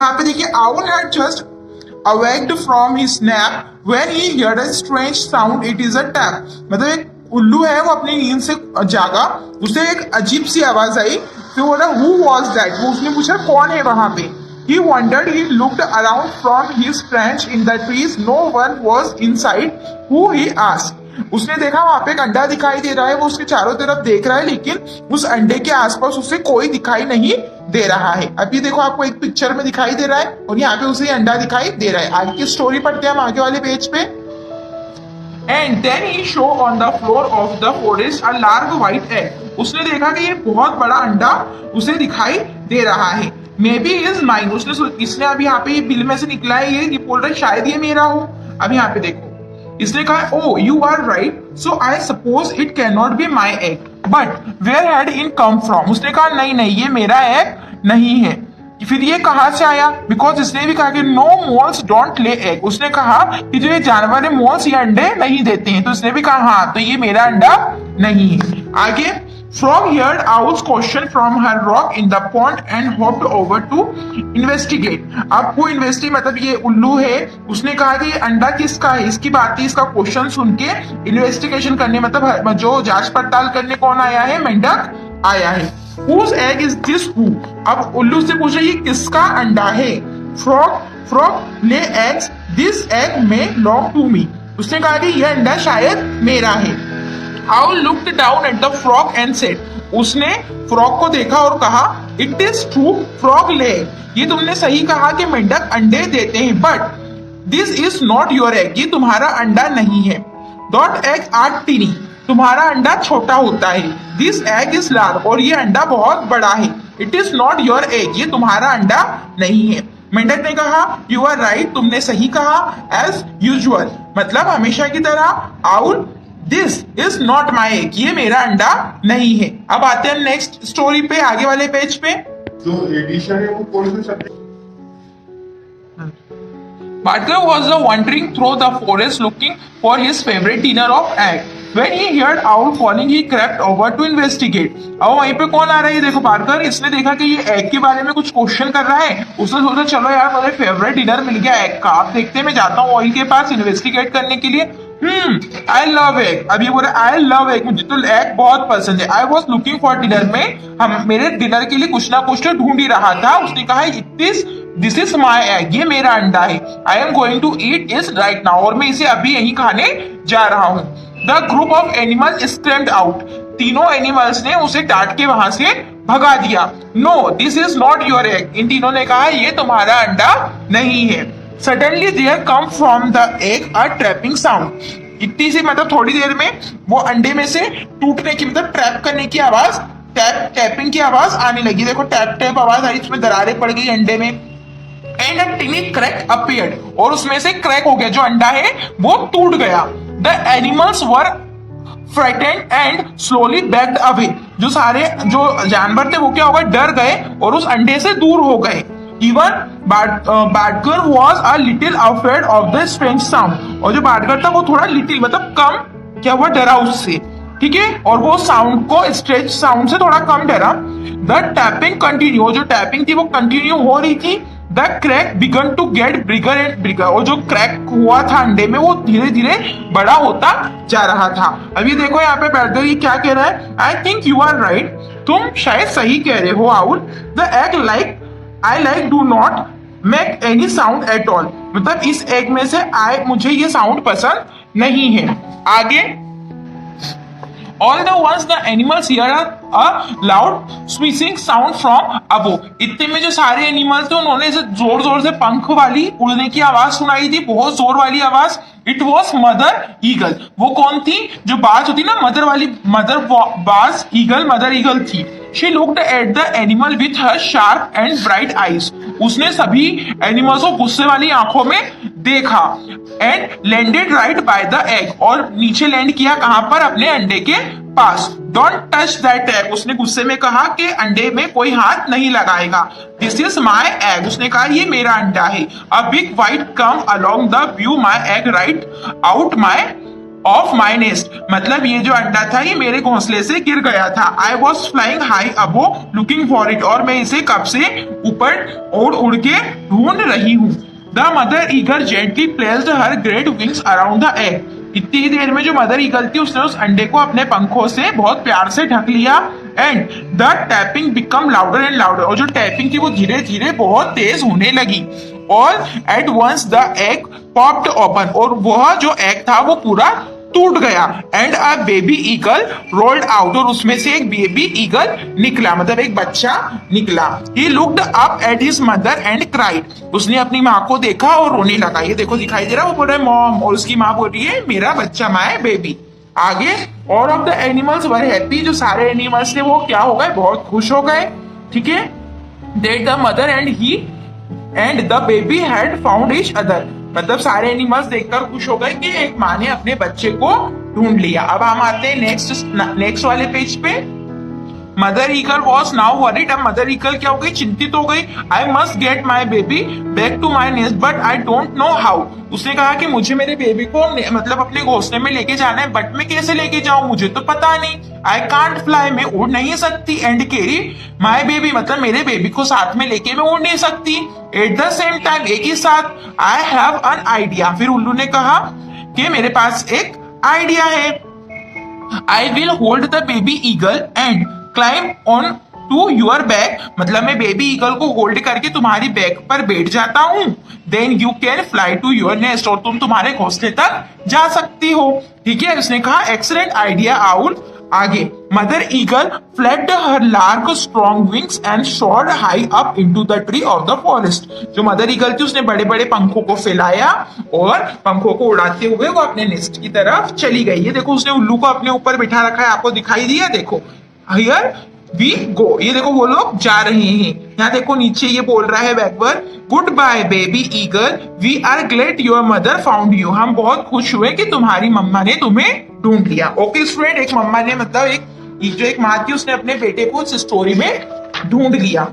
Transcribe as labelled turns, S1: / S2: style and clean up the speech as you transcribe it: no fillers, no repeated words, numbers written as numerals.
S1: यहाँ पे देखिए owl had just awaked from his nap when he heard a strange sound. It is a tap. मतलब एक उल्लू है वो अपनी नींद से जागा, उसे एक अजीब सी आवाज आई, फिर बोला who was that? वो उसने पूछा कौन है वहां पे. He wondered. He looked around from his branch in the trees. No one was inside. Who? He asked. उसने देखा वहां पे एक अंडा दिखाई दे रहा है, वो उसके चारों तरफ देख रहा है, लेकिन उस अंडे के आसपास उसे कोई दिखाई नहीं दे रहा है. अभी देखो आपको एक पिक्चर में दिखाई दे रहा है और यहाँ पे उसे अंडा दिखाई दे रहा है. आगे की स्टोरी पढ़ते हैं हम आगे वाले पेज पे. And then he saw on the floor of the forest a large white egg. उसने देखा कि ये बहुत बड़ा अंडा उसे दिखाई दे रहा है. May be is mine. इसने अभी यहाँ पे ये बिल में से निकला है, ये बोल रहा है शायद ये मेरा हो. अब यहाँ पे देखो इसने कहा oh you are right so I suppose it can not be my egg but where had in come from. उसने कहा नहीं नहीं ये मेरा एग नहीं है. फिर ये कहाँ से आया? बिकॉज इसने भी कहा कि no moles don't lay egg. उसने कहा कि जो ये जानवर है मोल्स ये अंडे नहीं देते हैं, तो इसने भी कहा हाँ तो ये मेरा अंडा नहीं है. आगे Frog heard Owl's question from her rock in the pond and hopped over to investigate. अब वो इन्वेस्टिगेट मतलब ये उल्लू है, उसने कहा कि ये अंडा किसका है, इसकी बात है, इसका क्वेश्चन सुन के इन्वेस्टिगेशन करने मतलब जो जांच पड़ताल करने कौन आया है? मेंढक आया है. Whose egg is this? Who? अब उल्लू से पूछा ये किसका अंडा है? Frog lay eggs. This egg may belong to me. उसने कहा कि यह अंडा शायद मेरा है. Owl looked down at the frog and said. उसने फ्रॉग को देखा और कहा इट इज ट्रू फ्रॉग ले. ये तुमने सही कहा कि मेंढक अंडे देते हैं but this is not your egg. ये तुम्हारा अंडा नहीं है. That egg are tiny. तुम्हारा अंडा छोटा होता है. This egg is large. और ये अंडा बहुत बड़ा है. It is not your egg. ये तुम्हारा अंडा नहीं है. मेंढक ने कहा यू आर राइट. तुमने सही कहा. एज यूजुअल मतलब हमेशा की तरह. Owl this is not my egg. ये मेरा अंडा नहीं है. अब आते हैं नेक्स्ट स्टोरी पे आगे वाले पेज पे.
S2: जो एडिशन है वो कौन से subject?
S1: Butler was wandering through the forest looking for his favorite dinner of egg. When he heard owl calling, he crept over to investigate. अब वहीं पे कौन आ रहा है? देखो बार्कर. इसने देखा कि ये एग के बारे में कुछ क्वेश्चन कर रहा है. उसने सोचा चलो यार मुझे फेवरेट डिनर मिल गया एग का. आप देखते हैं मैं जाता हूँ ऑयल के पास इन्वेस्टिगेट करने के लिए. I love egg. अब ये बोल रहा है आई लव एग. मुझे तो एग बहुत पसंद है. I was looking for dinner. में हम मेरे डिनर के लिए कुछ ना कुछ तो ढूंढ ही रहा था. उसने कहा दिस इज माई एग. ये मेरा अंडा है. I am going to eat it right now. और मैं इसे अभी यही खाने जा रहा हूँ. The group of animal scrammed out. तीनों एनिमल्स ने उसे डांट के वहां से भगा दिया. No this is not your egg. इन तीनों ने कहा ये तुम्हारा अंडा नहीं है. Suddenly there come from the egg a trapping sound. इतनी सी मतलब थोड़ी देर में वो अंडे में से टूटने की मतलब ट्रैप करने की आवाज टैपिंग की आवाज आने लगी. देखो टैप टैप आवाज आई. इसमें दरारें पड़ गई अंडे में. And a टिनी crack appeared. और उसमें से क्रैक हो गया. जो अंडा है वो टूट गया. The animals were frightened and slowly backed away. जो सारे जो जानवर थे वो क्या हो गए? डर गए और उस अंडे से दूर हो गए. Even badger was a little afraid of the strange sound. और जो बाडगर था वो थोड़ा लिटिल मतलब कम क्या हुआ? डरा उससे. ठीक है. और वो साउंड को स्ट्रेच साउंड से थोड़ा कम डरा. The tapping continue. जो टैपिंग थी वो कंटिन्यू हो रही थी. The crack began to get bigger and bigger. और जो क्रैक हुआ था अंडे में वो धीरे धीरे बड़ा होता जा रहा था. अभी देखो यहाँ पे बैठ ये क्या कह रहा है? I think you are right. तुम शायद सही कह रहे हो owl. The egg like I like do not make any sound at all. मतलब इस एग में से मुझे ये साउंड पसंद नहीं है. आगे All the ones the animals hear a loud squeaking sound from above. इतने में जो सारे एनिमल्स थे उन्होंने इसे जोर जोर से पंख वाली उड़ने की आवाज सुनाई थी. बहुत जोर वाली आवाज. It was mother eagle. वो कौन थी? जो बाज होती ना मदर बाज ईगल मदर ईगल थी. She looked at the animal with her sharp and bright eyes. उसने सभी एनिमल्स को गुस्से वाली आंखों में देखा. And landed right by the egg. और नीचे लैंड किया कहां पर? अपने अंडे के पास. Don't touch that egg. उसने गुस्से में कहा कि अंडे में कोई हाथ नहीं लगाएगा. This is my egg. उसने कहा ये मेरा अंडा है. A big white come along the view my egg right out my of my nest, मतलब ये जो अंडा था ये मेरे घोंसले से गिर गया था। I was flying high above looking for it, और मैं इसे कब से ऊपर उड़ के ढूंढ रही हूँ। The mother eagle gently placed her great wings around the egg, इतनी ही देर में जो मदर ईगल थी उसने उस अंडे को अपने पंखों से बहुत प्यार से ढक लिया। And the tapping become louder and louder, और जो टैपिंग थी वो धीरे धीरे बहुत तेज होने लगी। और at once the egg popped open, और वह जो एग था वो पूरा टूट गया। And a baby eagle rolled out, और उसमें से एक बेबी ईगल निकला, मतलब एक बच्चा निकला। He looked up at his mother and cried, उसने अपनी माँ को देखा और रोने लगा। ये देखो दिखाई दे रहा है, वो बोल रहा है मॉम, और उसकी माँ बोल रही है मेरा बच्चा, माय बेबी। आगे all of the animals were happy, जो सारे एनिमल्स थे वो क्या हो गए, बहुत खुश हो गए। ठीक है, that the mother and he and the baby had found each other, मतलब सारे एनिमल्स देखकर खुश हो गए कि एक माँ ने अपने बच्चे को ढूंढ लिया। अब हम आते हैं नेक्स्ट वाले पेज पे। Mother eagle was now worried, अब मदर ईगल क्या हो गई, चिंतित हो गई। I must get my baby back to my nest but I don't know how, उसने कहा कि मुझे मेरे बेबी को मतलब अपने घोंसले में लेके जाना है, बट मैं कैसे लेके जाऊं, मुझे तो पता नहीं। आई कांट फ्लाई, मैं उड़ नहीं सकती। एंड कैरी माई बेबी, मतलब मेरे बेबी को साथ में लेके मैं उड़ नहीं सकती। एट द सेम टाइम, एक ही साथ, आई हैव एन आइडिया, फिर उल्लू ने कहा कि मेरे पास एक आइडिया है। I will hold the baby eagle and climb on to your back, मतलब मैं बेबी ईगल को होल्ड करके तुम्हारी बैक पर बैठ जाता हूँ। Then you can fly to your nest, और तुम तुम्हारे घोंसले तक जा सकती हो। ठीक है, उसने कहा एक्सीलेंट आइडिया आउल। आगे mother eagle flapped her large strong wings and soared high up into the tree of the forest, जो मदर ईगल थी उसने बड़े बड़े पंखों को फैलाया और पंखों को उड़ाते हुए वो अपने नेस्ट की तरफ चली गई। ये देखो उसने उल्लू को अपने ऊपर बिठा रखा है, आपको दिखाई दिया, देखो हियर वी गो, ये देखो वो लोग जा रहे हैं। यहाँ देखो नीचे ये बोल रहा है backward, goodbye baby eagle, we are glad your mother found you, हम बहुत खुश हुए कि तुम्हारी मम्मा ने तुम्हें ढूंढ लिया। ओके स्टूडेंट, एक मम्मा ने मतलब एक जो एक माँ थी उसने अपने बेटे को इस स्टोरी में ढूंढ लिया।